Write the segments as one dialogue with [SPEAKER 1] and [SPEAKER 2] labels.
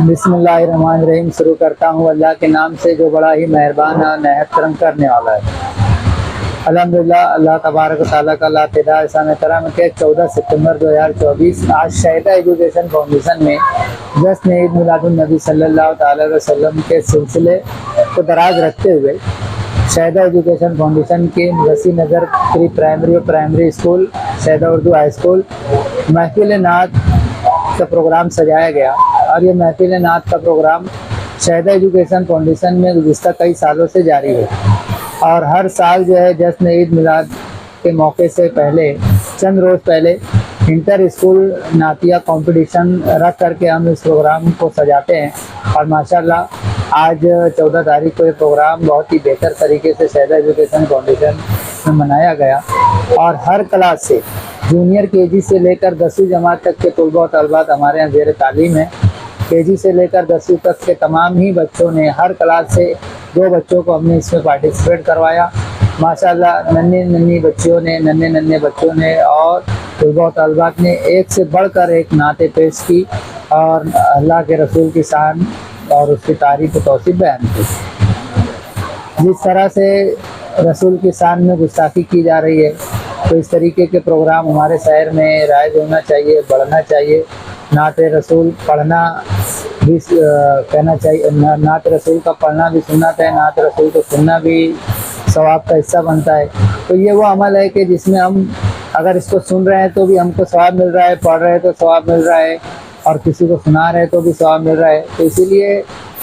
[SPEAKER 1] بسم اللہ الرحمن الرحیم شروع کرتا ہوں اللہ کے نام سے جو بڑا ہی مہربان اور نہایت کرم کرنے والا ہے۔ الحمدللہ اللہ تبارک و تعالیٰ کا لا تعداد احسان کرم کے 14 ستمبر 2024 آج شہیدہ ایجوکیشن فاؤنڈیشن میں جشن عید میلاد النبی صلی اللہ تعالیٰ علیہ وسلم کے سلسلے کو دراز رکھتے ہوئے شہیدہ ایجوکیشن فاؤنڈیشن کی وسیع نظر پری پرائمری اور primary school Shahida Urdu high school محفل نعت کا پروگرام سجایا گیا، اور یہ محفل نعت کا پروگرام شہیدہ ایجوکیشن فاؤنڈیشن میں گزشتہ کئی سالوں سے جاری ہے، اور ہر سال جو ہے جشن عید میلاد کے موقع سے پہلے چند روز پہلے انٹر اسکول نعتیہ کمپٹیشن رکھ کر کے ہم اس پروگرام کو سجاتے ہیں، اور ماشاءاللہ آج 14 تاریخ کو یہ پروگرام بہت ہی بہتر طریقے سے شہیدہ ایجوکیشن فاؤنڈیشن میں منایا گیا، اور ہر کلاس سے جونیئر کے جی سے لے کر 10ویں جماعت تک کے طلباء و طالبات ہمارے یہاں زیر تعلیم ہیں۔ کے جی سے لے کر 10ویں تک کے تمام ہی بچوں نے ہر کلاس سے 2 بچوں کو ہم نے اس میں پارٹیسپیٹ کروایا۔ ماشاءاللہ ننھے بچوں نے اور طلباء و طالبات نے ایک سے بڑھ کر ایک نعت پیش کی، اور اللہ کے رسول کی شان اور اس کی تعریف و توصیف بیان کی۔ جس طرح سے رسول کی شان میں گستاخی کی جا رہی ہے، تو اس طریقے کے پروگرام ہمارے شہر میں رائج ہونا چاہیے، بڑھنا چاہیے۔ نعت رسول پڑھنا بھی کہنا چاہیے، نعت رسول کا پڑھنا بھی سنت ہے، نعت رسول کو سننا بھی ثواب کا حصہ بنتا ہے۔ تو یہ وہ عمل ہے کہ جس میں ہم اگر اس کو سن رہے ہیں تو بھی ہم کو ثواب مل رہا ہے، پڑھ رہے ہیں تو ثواب مل رہا ہے، اور کسی کو سنا رہے تو بھی ثواب مل رہا ہے۔ تو اسی لیے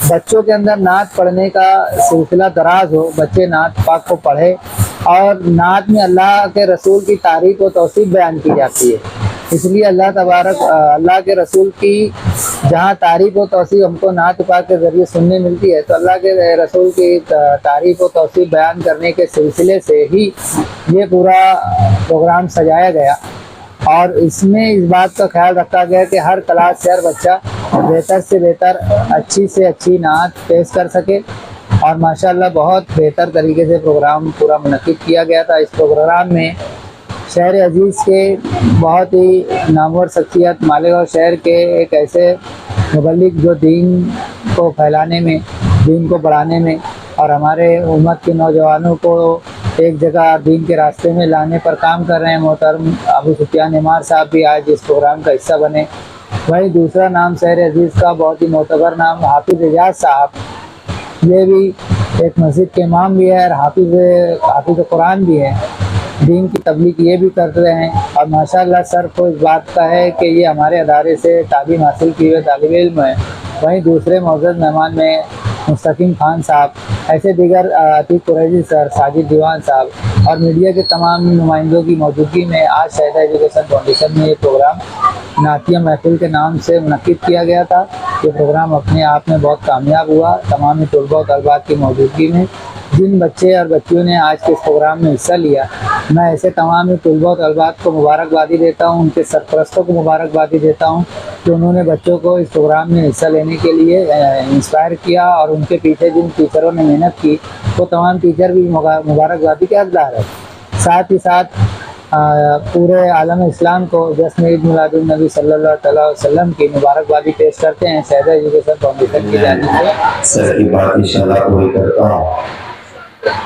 [SPEAKER 1] بچوں کے اندر نعت پڑھنے کا سلسلہ دراز ہو، بچے نعت پاک کو پڑھے، اور نعت میں اللہ کے رسول کی تعریف و توصیف بیان کی جاتی ہے۔ اس لیے اللہ کے رسول کی جہاں تعریف و توصیف ہم کو نعت پاک کے ذریعے سننے ملتی ہے، تو اللہ کے رسول کی تعریف و توصیف بیان کرنے کے سلسلے سے ہی یہ پورا پروگرام سجایا گیا، اور اس میں اس بات کا خیال رکھا گیا کہ ہر کلاس سے ہر بچہ بہتر سے بہتر اچھی سے اچھی نعت پیش کر سکے، اور ماشاءاللہ بہت بہتر طریقے سے پروگرام پورا منعقد کیا گیا تھا۔ اس پروگرام میں شہر عزیز کے بہت ہی نامور شخصیت مالیگاؤں شہر کے ایک ایسے مبلغ جو دین کو پھیلانے میں، دین کو بڑھانے میں، اور ہمارے امت کے نوجوانوں کو ایک جگہ دین کے راستے میں لانے پر کام کر رہے ہیں، محترم ابو سفیان عمار صاحب بھی آج اس پروگرام کا حصہ بنے۔ وہیں دوسرا نام شہر عزیز کا بہت ہی معتبر نام حافظ اعجاز صاحب، یہ بھی ایک مسجد کے امام بھی ہے اور حافظ قرآن بھی ہے، دین کی تبلیغ یہ بھی کرتے رہے ہیں، اور ماشاءاللہ سر کو اس بات کا ہے کہ یہ ہمارے ادارے سے تعلیم حاصل کیے ہوئے طالب علم ہیں۔ وہیں دوسرے معزز مہمان میں مستقیم خان صاحب، ایسے دیگر عتیق قریشی سر، ساجد دیوان صاحب، اور میڈیا کے تمام نمائندوں کی موجودگی میں آج شہیدہ ایجوکیشن فاؤنڈیشن میں یہ پروگرام نعتیہ محفل کے نام سے منعقد کیا گیا تھا۔ یہ پروگرام اپنے آپ میں بہت کامیاب ہوا، تمام طلباء و طالبات کی موجودگی میں۔ جن بچے اور بچیوں نے آج کے اس پروگرام میں حصہ لیا، میں ایسے تمام طلباء و طالبات کو مبارکبادی دیتا ہوں، ان کے سرپرستوں کو مبارکبادی دیتا ہوں کہ انہوں نے بچوں کو اس پروگرام میں حصہ لینے کے لیے انسپائر کیا، اور ان کے پیچھے جن ٹیچروں نے محنت کی وہ تمام ٹیچر بھی مبارکبادی کے حقدار ہیں۔ ساتھ ہی ساتھ پورے عالم اسلام کو جشن عید میلاد النبی صلی اللہ تعالیٰ علیہ وسلم کی مبارکبادی پیش کرتے ہیں شہیدہ ایجوکیشن فاؤنڈیشن کی جانب سے۔
[SPEAKER 2] سر کی بات انشاءاللہ پوری کرتا ہوں،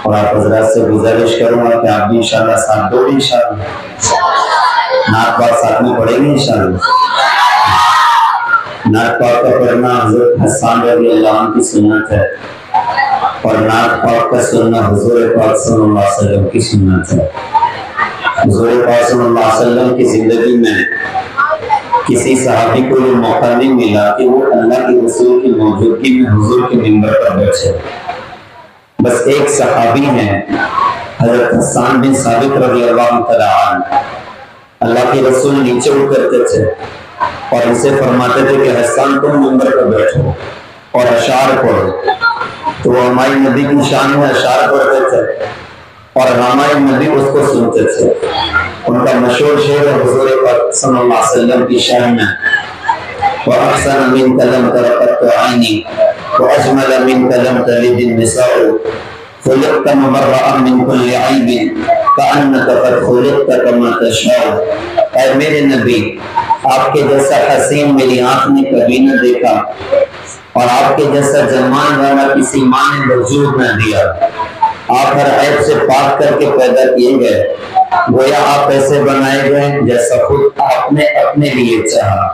[SPEAKER 2] اور آپ حضرات سے گزارش کروں گا کہ آپ بھی انشاءاللہ ساتھ دو، انشاءاللہ نعت پاک ساتھ میں پڑھیں گے انشاءاللہ۔ نعت پاک کا پڑھنا حضرت حسان رضی اللہ عنہ کی سنت ہے، اور نعت پاک کا سننا حضور پاک صلی اللہ علیہ وسلم کی سنت ہے۔ حضور پاک صلی اللہ علیہ وسلم کی زندگی میں کسی صحابی کو یہ موقع نہیں ملا کہ وہ اللہ کے رسول کی موجودگی میں حضور کے منبر پر بیٹھے۔ بس ایک صحابی ہیں حضرت حسان بن ثابت رضی اللہ تعالیٰ عنہ، اللہ کے رسول نیچے اترتے تھے اور ان سے فرماتے تھے کہ حسان تم منبر پر بیٹھو اور اشعار پڑھو، تو وہ ہمارے نبی کی شان میں اشعار پڑھتے تھے اور ہمارے نبی اس کو سنتے تھے۔ ان کا مشہور شعر ہے حضور پاک صلی اللہ علیہ وسلم کی شان میں، وَأَحْسَنَ مِنْكَ لَمْ تَرَ قَطُّ عَيْنِي وَأَجْمَلَ مِنْكَ لَمْ تَلِدِ النِّسَاءُ خُلِقْتَ مُبَرَّأً مِنْ كُلِّ عَيْبٍ كَأَنَّكَ قَدْ خُلِقْتَ كَمَا تَشَاءُ۔ اے میرے نبی، آپ کے جیسا حسین میری آنکھ نے کبھی نہ دیکھا، اور آپ کے جیسا جمان والا کسی ماں نے وجود نہ دیا۔ آپ ہر عیب سے پاک کر کے پیدا کیے گئے، گویا آپ ایسے بنائے گئے جیسا خود آپ نے اپنے لیے چاہا۔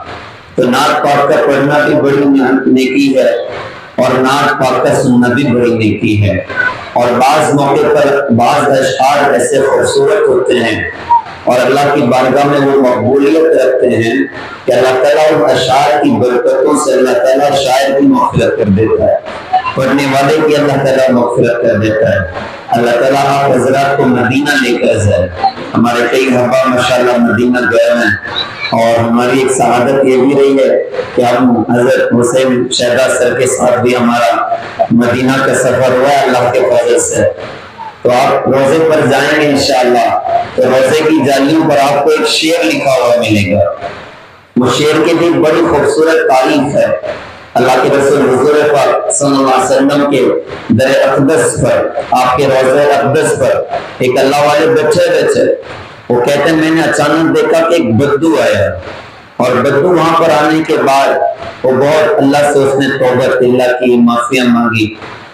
[SPEAKER 2] تو نعت پاک کا پڑھنا بھی بڑی نیکی ہے اور نعت پاک کا سننا بھی بڑی نیکی ہے۔ اور بعض موقع پر بعض اشعار ایسے خوبصورت ہوتے ہیں اور اللہ کی بارگاہ میں وہ مقبولیت رکھتے ہیں کہ اللہ تعالیٰ ان اشعار کی برکتوں سے اللہ تعالیٰ شاعر کی مغفرت کر دیتا ہے، پڑھنے والے کی اللہ تعالیٰ مغفرت کر دیتا ہے۔ اللہ تعالیٰ آپ حضرات کو مدینہ لے کر جائے۔ ہمارے کئی احباب ماشاءاللہ مدینہ گئے ہیں اور ہماری ایک سعادت یہ بھی رہی ہے کہ ہم حضرت حسین شہداد سر کے ساتھ بھی ہمارا مدینہ کا سفر ہوا ہے اللہ کے فضل سے۔ تو آپ روزے پر جائیں گے انشاءاللہ تو روزے کی جالیوں پر آپ کو ایک شعر لکھا ہوا ملے گا۔ وہ شعر کی بھی بڑی خوبصورت تعریف ہے۔ اللہ کے رسول حضور پاک صلی اللہ علیہ وسلم کے در اقدس پر، آپ کے روزے اقدس پر ایک اللہ والے بیٹھے وہ کہتے ہیں میں نے اچانک دیکھا کہ ایک بدو آیا، اور بدو وہاں پر آنے کے بعد وہ بہت اللہ سے اس نے توبہ اللہ کی معافیاں مانگی،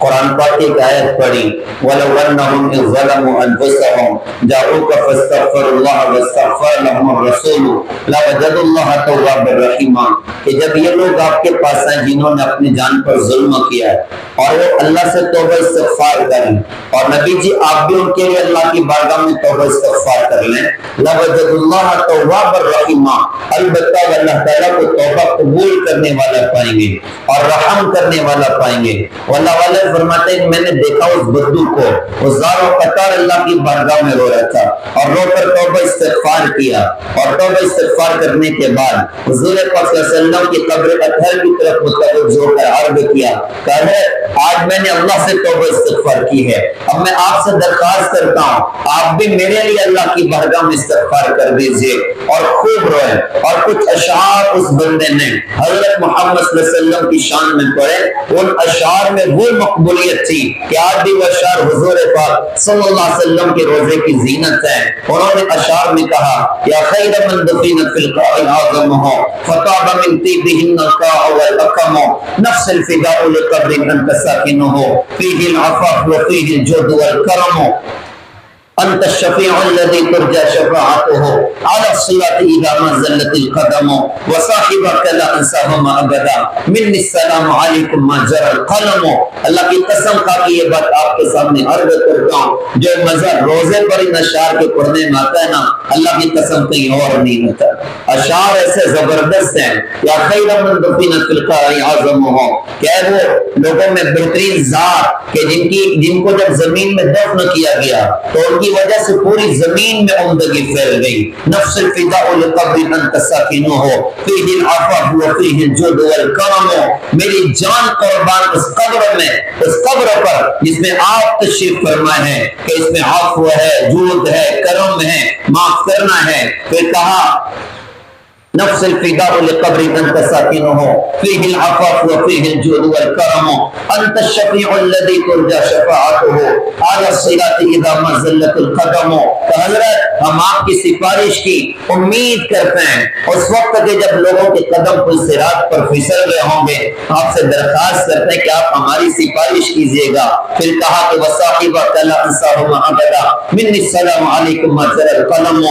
[SPEAKER 2] قرآن پاک کی ایک آیت پڑھی وَلَوْ أَنَّهُمْ إِذْ ظَلَمُوا أَنفُسَهُمْ جَاءُوكَ فَاسْتَغْفَرُوا اللَّهَ وَاسْتَغْفَرَ لَهُمُ الرَّسُولُ لَوَجَدُوا اللَّهَ تَوَّابًا رَحِيمًا، کہ جب یہ لوگ آپ کے پاس آئیں جنہوں نے اپنی جان پر ظلم کیا ہے اور وہ اللہ سے توبہ استغفار کریں، اور نبی جی آپ بھی ان کے لیے اللہ کی بارگاہ میں توبہ استغفار کر لیں، لَوَجَدُوا اللَّهَ تَوَّابًا رَحِيمًا، البتہ وہ اللہ تعالیٰ کو توبہ قبول کرنے والا پائیں گے اور رحم کرنے والا پائیں گے۔ واللہ والے فرماتے ہیں میں نے دیکھا اس بدو کو، وہ زار و قطار اللہ کی بارگاہ میں رو رہا تھا اور رو کر توبہ استغفار کیا، اور توبہ استغفار کرنے کے بعد حضور پاک صلی اللہ علیہ وسلم کی قبر اطہر کی طرف متوجہ ہو کر عرض کیا کہ آج میں نے اللہ سے توبہ استغفار کی ہے، اب میں آپ سے درخواست کرتا ہوں آپ بھی میرے لیے اللہ کی بارگاہ میں استغفار کر دیجئے، اور خوب روئے۔ اور کچھ اشعار اس بندے نے حضرت محمد صلی اللہ علیہ وسلم کی شان میں پڑھے، ان اشعار میں وہ مقبولیت تھی کہ آج بھی وہ اشعار حضور پاک صلی اللہ علیہ وسلم کے روزے کی زینت ہے۔ انہوں نے اشعار میں کہا یا خیر من دفینت فی القاع اعظم فطاب من طیبہن القاع والاکم نفس الفداء لقبر انت ساکنہ فیہ العفاف وفیہ الجود والکرم انت الشفیع الذی ترجى شفاعته على الصراط اذا ما زلت القدم وصاحبك لا انساهما ابدا مني السلام علیکم ما جرى القلم۔ اللہ کی قسم کھا کے یہ بات آپ کے سامنے عرض کرتا ہوں، جو مزہ روزے پر ان اشعار کے پڑھنے میں آتا ہے نا، اللہ کی قسم کہیں اور نہیں ہوتا۔ اشعار ایسے زبردست ہیں، یا خیر من دفینت فی القاع اعظم، کہ وہ لوگوں میں بہترین ذات کہ جن کو جب زمین میں دفن کیا گیا تو ان کی وجہ سے پوری زمین میں عمدگی پھیل گئی۔ نفس الفداء لقبر انت ساکنہ فیہ العفاف وفیہ الجود والکرم، میری جان قربان اس قبر میں، اس قبر پر جس میں آپ تشریف فرمائے ہیں کہ اس میں عفو ہے، جود ہے، کرم ہے، معاف کرنا ہے۔ پھر کہا نفس الفداء لقبر انت ساکنہ فیہ العفاف وفیہ الجود والکرم انت الشفیع الذی ترجى شفاعته علی الصراط اذا ما زلت القدم، کہ حضرت ہم آپ کی سفارش کی امید کرتے ہیں اس وقت کہ جب لوگوں کے قدم پر صراط پر پھسل گئے ہوں گے، آپ سے درخواست کرتے ہیں کہ آپ ہماری سفارش کیجیے گا۔ پھر کہا کہ وصاحبک لا انساہما ابدا منی السلام علیکم ما جرى القلم،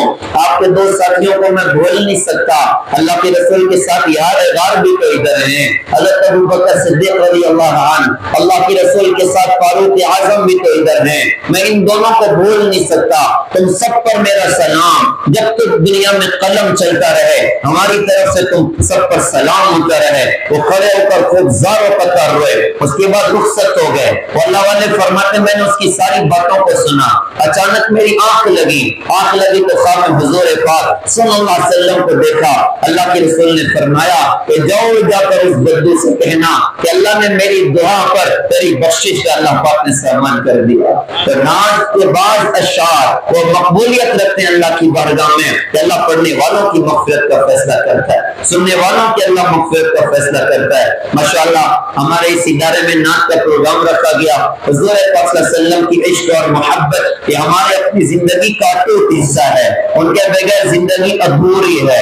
[SPEAKER 2] آپ کے دو ساتھیوں کو میں بھول نہیں سکتا، اللہ کے رسول کے ساتھ یار غار بھی تو ادھر ہیں، حضرت ابوبکر صدیق رضی اللہ عنہ، اللہ کے رسول کے ساتھ فاروق اعظم بھی تو ادھر ہیں، میں ان دونوں کو بھول نہیں سکتا، تم سب پر میرا سلام، جب تک دنیا میں قلم چلتا رہے ہماری طرف سے تم سب پر سلام ہوتا رہے۔ وہ کھڑے ہو کر خوب زار و قطار روئے، اس کے بعد رخصت ہو گئے۔ اللہ والے فرماتے میں نے اس کی ساری باتوں کو سنا، اچانک میری آنکھ لگی تو خواب میں حضور پاک صلی اللہ علیہ وسلم کو دیکھا۔ اللہ کے رسول نے فرمایا کہ جاؤ جا کر اس بدو سے کہنا کہ اللہ نے میری دعا پر تیری بخشش کا اللہ پاک نے سامان کر دیا۔ تو ناز کے بعض اشعار وہ مقبولیت رکھتے ہیں اللہ کی بارگاہ میں کہ اللہ پڑھنے والوں کی مغفرت کا فیصلہ کرتا ہے، سننے والوں کی اللہ مغفرت کا فیصلہ کرتا ہے۔ ماشاءاللہ ہمارے اس ادارے میں نعت کا پروگرام رکھا گیا، حضور پاک صلی اللہ علیہ وسلم کی عشق اور محبت یہ ہمارے اپنی زندگی کا ٹوٹ حصہ ہے، ان کے بغیر زندگی ادھوری ہے،